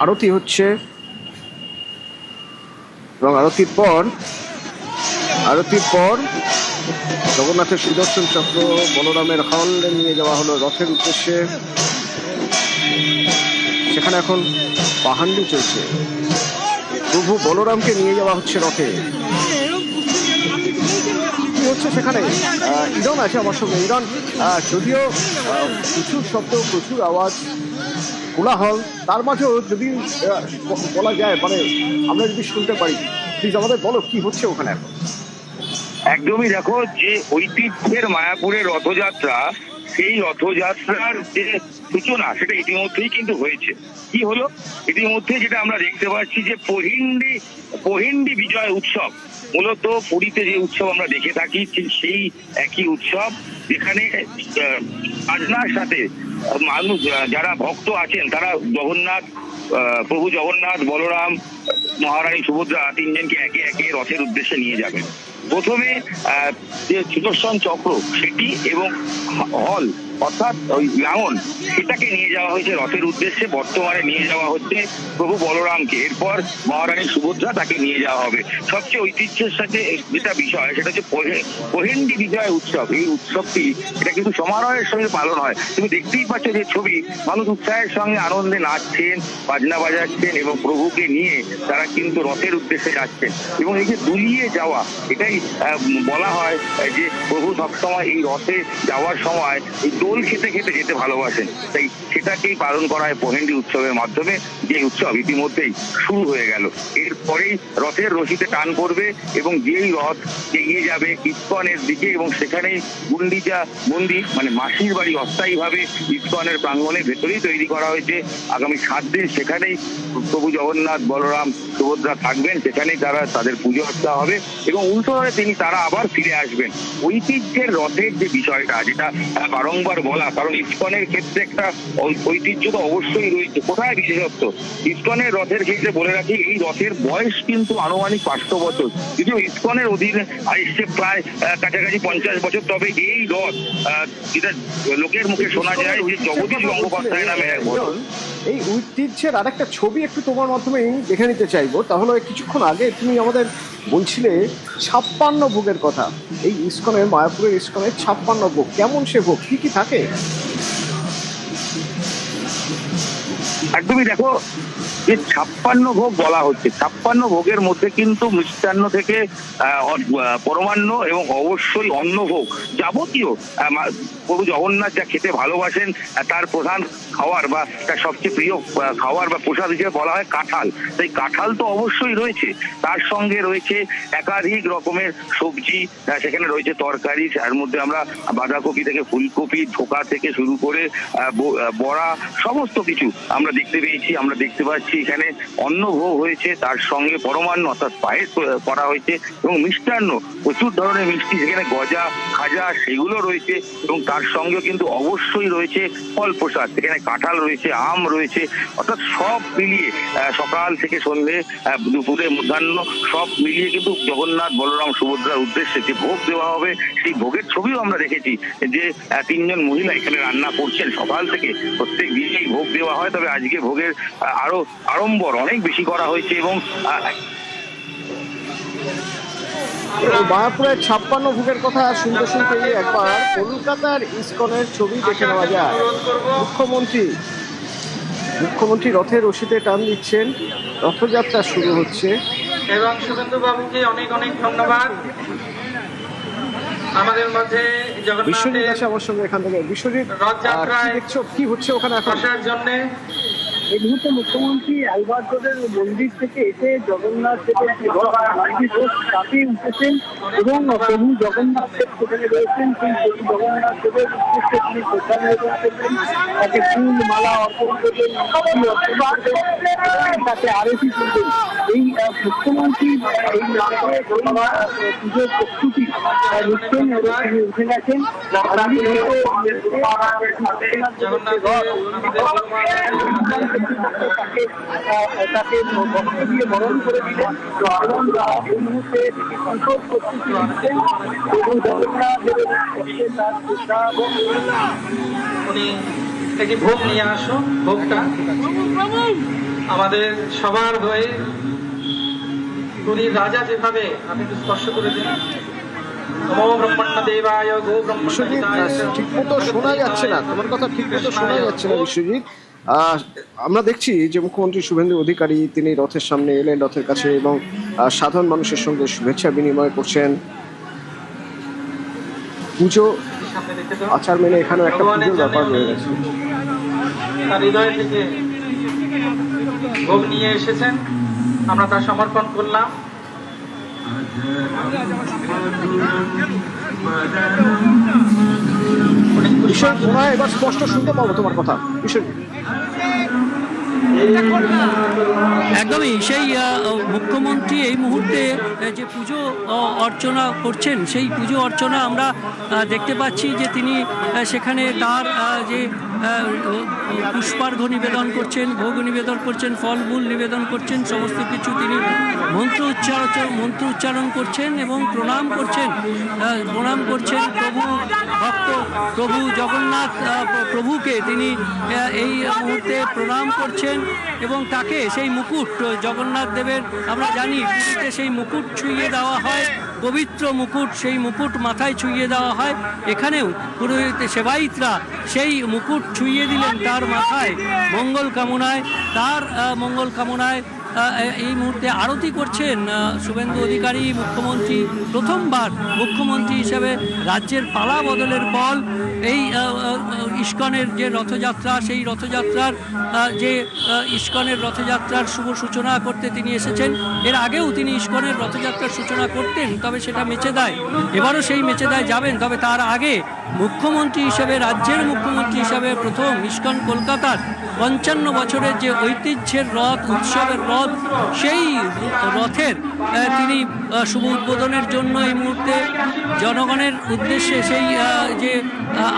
আরতি হচ্ছে এবং আরতির পর জগন্নাথের সুদর্শন চক্র বলরামের হলে নিয়ে যাওয়া হলো রথের উদ্দেশ্যে। সেখানে এখন পাহান্ডি চলছে, প্রভু বলরামকে নিয়ে যাওয়া হচ্ছে রথে। কি হচ্ছে সেখানে? ইরন আছে আমার সঙ্গে। ইরন, যদিও প্রচুর শব্দ, প্রচুর আওয়াজ, কোলাহল, তার মাঝেও যদি বলা যায়, মানে আমরা যদি শুনতে পারি, প্লিজ আমাদের বলো কি হচ্ছে ওখানে এখন। একদমই, দেখো যে ঐতিহ্যের মায়াপুরের রথযাত্রা, সেই রথযাত্রার যে সূচনা সেটা ইতিমধ্যেই কিন্তু হয়েছে। কি হলো ইতিমধ্যে যেটা আমরা দেখতে পাচ্ছি যে পহিন্ডি বিজয় উৎসব, মূলত পুরীতে যে উৎসব আমরা দেখে থাকি সেই একই উৎসব, যেখানে বাজনার সাথে মানুষ যারা ভক্ত আছেন তারা প্রভু জগন্নাথ, বলরাম, মহারানী সুভদ্রা তিনজনকে একে একে রথের উদ্দেশ্যে নিয়ে যাবেন। প্রথমে যে সুদর্শন চক্র সেটি এবং হল অর্থাৎ ওই লাঙল, সেটাকে নিয়ে যাওয়া হয়েছে রথের উদ্দেশ্যে। বর্তমানে নিয়ে যাওয়া হচ্ছে প্রভু বলরামকে, এরপর মহারানী সুভদ্রা তাকে নিয়ে যাওয়া হবে। সবচেয়ে ঐতিহ্যের সাথে যেটা বিষয় সেটা হচ্ছে পহিন্ডি বিজয় উৎসব। এই উৎসবটি এটা কিন্তু সমারোহের সঙ্গে পালন হয়। তুমি দেখতেই পাচ্ছ যে ছবি, মানুষ উৎসাহের সঙ্গে আনন্দে নাচছেন, বাজনা বাজাচ্ছেন এবং প্রভুকে নিয়ে তারা কিন্তু রথের উদ্দেশ্যে যাচ্ছেন। এবং এই যে দুলিয়ে যাওয়া, এটাই বলা হয় যে প্রভু সবসময় এই রথে যাওয়ার সময় এই দোল খেতে খেতে যেতে ভালোবাসেন, তাই সেটাকেই পালন করা হয় পহিন্ডি উৎসবের মাধ্যমে। যে উৎসব ইতিমধ্যেই শুরু হয়ে গেল, এরপরেই রথের রশিতে টান পড়বে এবং যেই রথ এগিয়ে যাবে ইস্কনের দিকে, এবং সেখানেই গুন্ডিচা মন্দির, মানে মাসির বাড়ি অস্থায়ীভাবে ইস্কনের প্রাঙ্গণের ভেতরেই তৈরি করা হয়েছে। আগামী 7 দিন সেখানেই প্রভু জগন্নাথ, বলরাম, সুভদ্রা থাকবেন, সেখানেই তাদের পুজো অর্চনা হবে এবং উল্টো হয়ে তারা আবার ফিরে আসবেন। ঐতিহ্যের রথের যে বিষয়টা, যেটা বারংবার বলা, কারণ ইস্কনের ক্ষেত্রে একটা ঐতিহ্য তো অবশ্যই রয়েছে। কোথায় বিশেষত্ব? ইস্কনের রথের ক্ষেত্রে বলে রাখি, এই রথের বয়স কিন্তু আনুমানিক 500 বছর, যদিও ইস্কনের অধীনে এসছে প্রায় কাছাকাছি 50 বছর। তবে এই রথ, যেটা লোকের মুখে শোনা যায় যে জগদীশ গঙ্গোপাধ্যায় নামে এক বড়, এই ঐতিহ্যের আরেকটা ছবি একটু তোমার মাধ্যমে দেখে নিতে চাইবো। তাহলে কিছুক্ষণ আগে তুমি আমাদের বলছিলে 56 ভোগের কথা। এই ইস্কনের, মায়াপুরের ইস্কনের 56 ভোগ, কেমন সে ভোগ, কি কি থাকে? একদমই, দেখো যে 56 ভোগ বলা হচ্ছে, 56 ভোগের মধ্যে কিন্তু মিষ্টান্ন থেকে পরমান্ন এবং অবশ্যই অন্নভোগ, যাবতীয় প্রভু জগন্নাথ যা খেতে ভালোবাসেন তার প্রধান খাওয়ার বা তার সবচেয়ে প্রিয় খাওয়ার বা প্রসাদ হিসেবে বলা হয় কাঁঠাল। তাই কাঁঠাল তো অবশ্যই রয়েছে, তার সঙ্গে রয়েছে একাধিক রকমের সবজি, সেখানে রয়েছে তরকারি, তার মধ্যে আমরা বাঁধাকপি থেকে ফুলকপি, ধোকা থেকে শুরু করে বড়া, সমস্ত কিছু আমরা দেখতে পেয়েছি। আমরা দেখতে পাচ্ছি এখানে অন্নভোগ হয়েছে, তার সঙ্গে পরমান্ন অর্থাৎ পায়েস করা হয়েছে এবং মিষ্টান্ন, প্রচুর ধরনের মিষ্টি, সেখানে গজা, খাজা, সেগুলো রয়েছে এবং তার সঙ্গে কিন্তু অবশ্যই রয়েছে ফল প্রসাদ, সেখানে কাঁঠাল রয়েছে, আম রয়েছে, অর্থাৎ সব মিলিয়ে সকাল থেকে সন্ধ্যে, দুপুরে, মধ্যাহ্ন, সব মিলিয়ে কিন্তু জগন্নাথ, বলরাম, সুভদ্রার উদ্দেশ্যে যে ভোগ দেওয়া হবে, সেই ভোগের ছবিও আমরা দেখেছি যে 3 জন মহিলা এখানে রান্না করছেন সকাল থেকে। প্রত্যেক দিনেই ভোগ দেওয়া হয়, তবে আজকে ভোগের আরো আড়ম্বর অনেক বেশি করা হয়েছে। এবং মায়াপুরের 56 ভোগের কথা শুনতে শুনতে একবার কলকাতার ইস্কনের ছবি দেখে নেওয়া যায়। মুখ্যমন্ত্রী রথের রশিতে টান দিচ্ছেন, রথযাত্রা শুরু হচ্ছে। এবং শুভেন্দু বাবুকে অনেক অনেক ধন্যবাদ। আমাদের মধ্যে বিশ্বজিৎ আছে আমার সঙ্গে এখান থেকে। বিশ্বজিৎ, দেখছো কি হচ্ছে ওখানে আসার জন্য? এই মুহূর্তে মুখ্যমন্ত্রী আলবার্টদের মন্দির থেকে এসে জগন্নাথ দেবের তাতে উঠেছেন এবং প্রভু জগন্নাথ দেব সেখানে রয়েছেন। সেই প্রভু জগন্নাথ দেবের উদ্দেশ্যে তিনি শ্রদ্ধা নিবেদন করবেন, তাকে ফুল মালা অর্পণ করবেন, তাকে আরতি করবেন। এই মুখ্যমন্ত্রী এই পুজোর প্রস্তুতি নিচ্ছেন এবং তিনি উঠে গেছেন। তাকে বস্ত্র দিয়ে বরণ করে দিলেন এবং এই মুহূর্তে পুজোর প্রস্তুতি নিচ্ছেন এবং জগন্নাথ দেবের তার শ্রদ্ধা উনি একটি ভোগ নিয়ে আসো। ভোগটা আমাদের সবার হয়ে পুরীর রাজা যেভাবে আপনি একটু স্পর্শ করে দিন। নমো ব্রহ্মণ্য দেবায় গো বিশ্বজিৎ, ঠিক মতো শোনা যাচ্ছে না, তোমার কথা ঠিক মতো শোনা যাচ্ছে না বিশ্বজিৎ। আমরা দেখছি যে মুখ্যমন্ত্রী শুভেন্দু অধিকারী তিনি রথের সামনে এলেন, রথের কাছে, এবং সাধারণ মানুষের সঙ্গে শুভেচ্ছা বিনিময় করছেন। পুজো সামনে দেখে তো আচার মেনে এখানেও একটা পুজোর ব্যাপার রয়ে গেছে। তার হৃদয় থেকে ভোগ নিয়ে এসেছেন, আমরা তা সমর্পণ করলাম। বিষয় মনে হয় এবার স্পষ্ট শুনতে পাবো তোমার কথা বিশ্বজিৎ। একদমই সেই মুখ্যমন্ত্রী এই মুহূর্তে যে পুজো অর্চনা করছেন, সেই পুজো অর্চনা আমরা দেখতে পাচ্ছি যে তিনি সেখানে তার যে পুষ্পার্ঘ নিবেদন করছেন, ভোগ নিবেদন করছেন, ফলমূল নিবেদন করছেন, সমস্ত কিছু তিনি মন্ত্র উচ্চারণ করছেন এবং প্রণাম করছেন প্রভু ভক্ত প্রভু জগন্নাথ প্রভুকে তিনি এই মুহূর্তে প্রণাম করছেন এবং তাকে সেই মুকুট জগন্নাথ দেবের, আমরা জানি পুরীতে সেই মুকুট ছুঁয়ে দেওয়া হয়, পবিত্র মুকুট, সেই মুকুট মাথায় ছুঁয়ে দেওয়া হয়। এখানেও পুরোহিত সেবায়িতরা সেই মুকুট ছুঁয়ে দিলেন তার মাথায় মঙ্গল কামনায়। এই মুহূর্তে আরতি করছেন শুভেন্দু অধিকারী মুখ্যমন্ত্রী। প্রথমবার মুখ্যমন্ত্রী হিসেবে রাজ্যের পালা বদলের পর এই ইস্কনের যে রথযাত্রা, সেই রথযাত্রার ইস্কনের রথযাত্রার শুভ সূচনা করতে তিনি এসেছেন। এর আগেও তিনি ইস্কনের রথযাত্রার সূচনা করতেন, তবে সেটা মেচেদায়, এবারও সেই মেচেদায় যাবেন। তবে তার আগে মুখ্যমন্ত্রী হিসেবে, রাজ্যের মুখ্যমন্ত্রী হিসেবে প্রথম ইস্কন কলকাতার 55 বছরের যে ঐতিহ্যের রথ, উৎসবের রথ, সেই রথের তিনি শুভ উদ্বোধনের জন্য এই মুহূর্তে জনগণের উদ্দেশ্যে সেই যে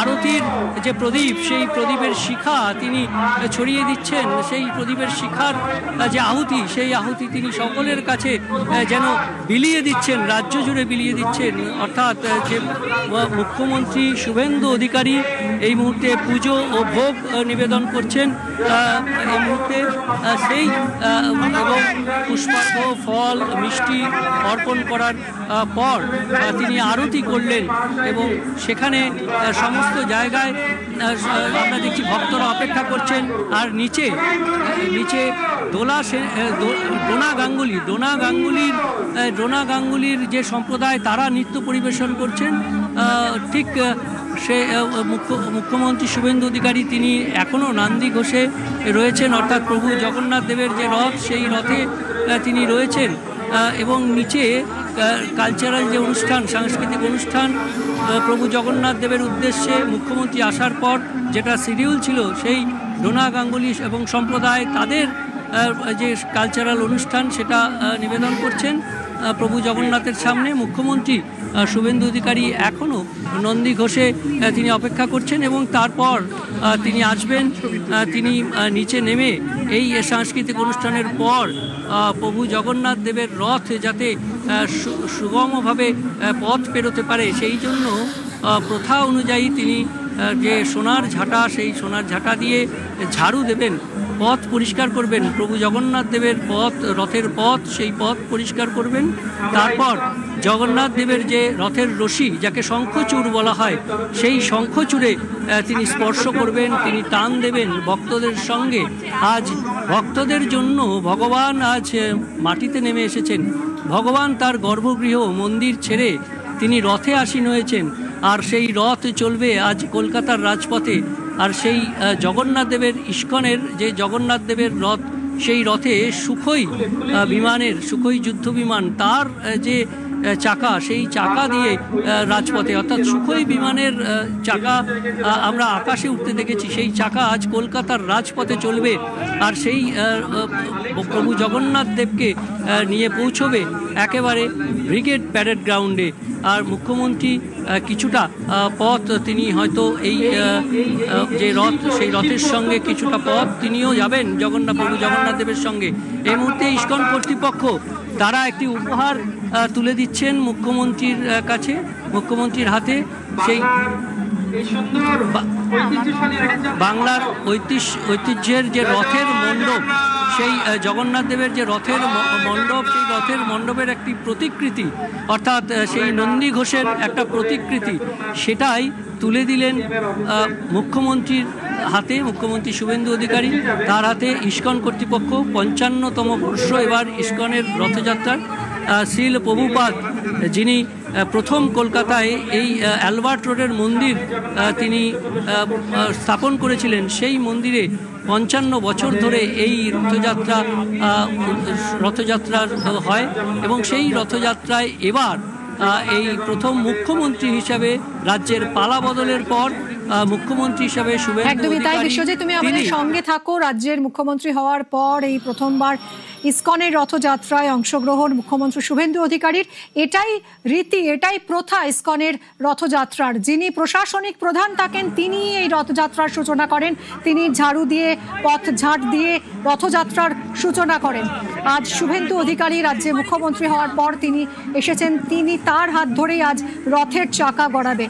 আরতির যে প্রদীপ, সেই প্রদীপের শিখা তিনি ছড়িয়ে দিচ্ছেন। সেই প্রদীপের শিখার যে আহুতি, সেই আহুতি তিনি সকলের কাছে যেন বিলিয়ে দিচ্ছেন, রাজ্য জুড়ে বিলিয়ে দিচ্ছেন। অর্থাৎ যে মুখ্যমন্ত্রী শুভেন্দু অধিকারী এই মুহূর্তে পুজো ও ভোগ নিবেদন করছেন। এই মুহূর্তে সেই এবং পুষ্পার্ঘ, ফল, মিষ্টি অর্পণ করার পর তিনি আরতি করলেন এবং সেখানে সমস্ত জায়গায় আমরা দেখছি ভক্তরা অপেক্ষা করছেন। আর নিচে ডোনা গাঙ্গুলির যে সম্প্রদায়, তারা নৃত্য পরিবেশন করছেন। ঠিক সে মুখ্যমন্ত্রী শুভেন্দু অধিকারী তিনি এখনও নান্দি ঘোষে রয়েছেন, অর্থাৎ প্রভু জগন্নাথ দেবের যে রথ, সেই রথে তিনি রয়েছেন। এবং নিচে কালচারাল যে অনুষ্ঠান, সাংস্কৃতিক অনুষ্ঠান প্রভু জগন্নাথ দেবের উদ্দেশ্যে মুখ্যমন্ত্রী আসার পর যেটা শিডিউল ছিল, সেই ডোনা গাঙ্গুলি এবং সম্প্রদায় তাদের যে কালচারাল অনুষ্ঠান সেটা নিবেদন করছেন প্রভু জগন্নাথের সামনে। মুখ্যমন্ত্রী শুভেন্দু অধিকারী এখনও নন্দী ঘোষে তিনি অপেক্ষা করছেন এবং তারপর তিনি আসবেন। তিনি নিচে নেমে এই সাংস্কৃতিক অনুষ্ঠানের পর প্রভু জগন্নাথ দেবের রথ যাতে সুগমভাবে পথ পেরোতে পারে, সেই জন্য প্রথা অনুযায়ী তিনি যে সোনার ঝাঁটা, সেই সোনার ঝাঁটা দিয়ে ঝাড়ু দেবেন, পথ পরিষ্কার করবেন। প্রভু জগন্নাথ দেবের পথ, রথের পথ, সেই পথ পরিষ্কার করবেন। তারপর জগন্নাথ দেবের যে রথের রশি, যাকে শঙ্খচূড় বলা হয়, সেই শঙ্খচূড়ে তিনি স্পর্শ করবেন, তিনি টান দেবেন ভক্তদের সঙ্গে। আজ ভক্তদের জন্য ভগবান আজ মাটিতে নেমে এসেছেন। ভগবান তার গর্ভগৃহ মন্দির ছেড়ে তিনি রথে আসীন হয়েছেন, আর সেই রথ চলবে আজ কলকাতার রাজপথে। আর সেই জগন্নাথ দেবের ইস্কনের যে জগন্নাথ দেবের রথ, সেই রথে সুখোই যুদ্ধ বিমান, তার যে চাকা, সেই চাকা দিয়ে রাজপথে, অর্থাৎ সুখোই বিমানের চাকা আমরা আকাশে উঠতে দেখেছি, সেই চাকা আজ কলকাতার রাজপথে চলবে। আর সেই প্রভু জগন্নাথ দেবকে নিয়ে পৌঁছবে একেবারে ব্রিগেড প্যারেড গ্রাউন্ডে। আর মুখ্যমন্ত্রী কিছুটা পথ তিনি হয়তো এই যে রথ, সেই রথের সঙ্গে কিছুটা পথ তিনিও যাবেন প্রভু জগন্নাথ দেবের সঙ্গে। এই মুহূর্তে ইস্কন কর্তৃপক্ষ তারা একটি উপহার তুলে দিচ্ছেন মুখ্যমন্ত্রীর কাছে, মুখ্যমন্ত্রীর হাতে। সেই এই সুন্দর ঐতিহ্যশালী রথযাত্রা বাংলার ঐতিহ্যের যে রথের মণ্ডপ, সেই জগন্নাথ দেবের যে রথের মণ্ডপ, সেই রথের মণ্ডপের একটি প্রতিকৃতি, অর্থাৎ সেই নন্দী ঘোষের একটা প্রতিকৃতি, সেটাই তুলে দিলেন মুখ্যমন্ত্রীর হাতে, মুখ্যমন্ত্রী শুভেন্দু অধিকারী। তার হাতে ইস্কন কর্তৃপক্ষ 55তম বর্ষ এবার ইস্কনের রথযাত্রার। শ্রীল প্রভুপাদ, যিনি প্রথম কলকাতায় এই অ্যালবার্ট রোডের মন্দির তিনি স্থাপন করেছিলেন, সেই মন্দিরে 55 বছর ধরে এই রথযাত্রা হয় এবং সেই রথযাত্রায় এবার এই প্রথম মুখ্যমন্ত্রী হিসাবে রাজ্যের পালা বদলের পর মুখ্যমন্ত্রী হিসাবে শুভেন্দু একদমই তাই। অধিকারী বিশ্বজিৎ, তুমি আমাদের তিনি সঙ্গে থাকো। রাজ্যের মুখ্যমন্ত্রী হওয়ার পর এই প্রথমবার ইসকনের রথযাত্রায় অংশগ্রহণ মুখ্যমন্ত্রী শুভেন্দু অধিকারীর। এটাই রীতি, এটাই প্রথা ইসকনের রথযাত্রার। যিনি প্রশাসনিক প্রধান থাকেন তিনি এই রথযাত্রার সূচনা করেন, তিনি ঝাড়ু দিয়ে, পথ ঝাঁট দিয়ে রথযাত্রার সূচনা করেন। আজ শুভেন্দু অধিকারী রাজ্যে মুখ্যমন্ত্রী হওয়ার পর তিনি এসেছেন, তিনি তার হাত ধরেই আজ রথের চাকা গড়াবে।